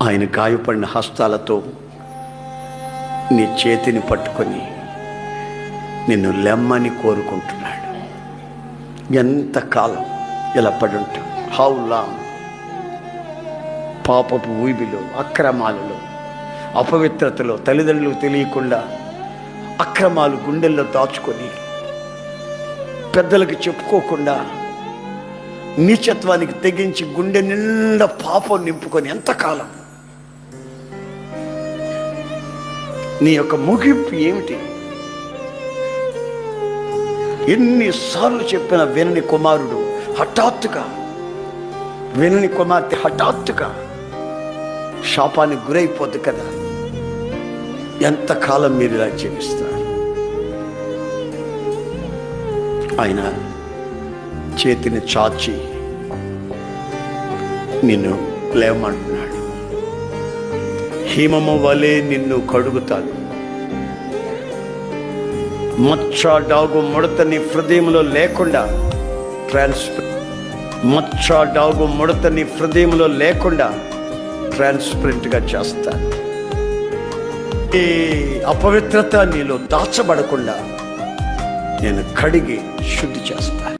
ఆయన గాయపడిన హస్తాలతో నీ చేతిని పట్టుకొని నిన్ను లెమ్మని కోరుకుంటున్నాడు. ఎంతకాలం ఇలా పడి ఉంటావు? How long? పాపపు ఊబిలో, అక్రమాలలో, అపవిత్రతలో, తల్లిదండ్రులకు తెలియకుండా అక్రమాలు గుండెల్లో దాచుకొని, పెద్దలకు చెప్పుకోకుండా నీచత్వానికి తెగించి గుండె నిండా పాపం నింపుకొని ఎంతకాలం? నీ యొక్క ముగింపు ఏమిటి? ఎన్నిసార్లు చెప్పిన వినని కుమారుడు హఠాత్తుగా, వినని కుమార్తె హఠాత్తుగా శాపానికి గురైపోద్ది కదా. ఎంతకాలం మీరు ఇలా జీవిస్తారు? ఆయన చేతిని చాచి నిన్ను లేవమంటున్నాడు. హిమము వలె నిన్ను కడుగుతాను. మచ్చ, డాగు, ముడత నీ హృదయంలో లేకుండా మచ్చ, డాగు, ముడత నీ హృదయంలో లేకుండా ట్రాన్స్పరెంట్గా చేస్తాను. ఏ అపవిత్రత నీలో దాచబడకుండా నేను కడిగి శుద్ధి చేస్తాను.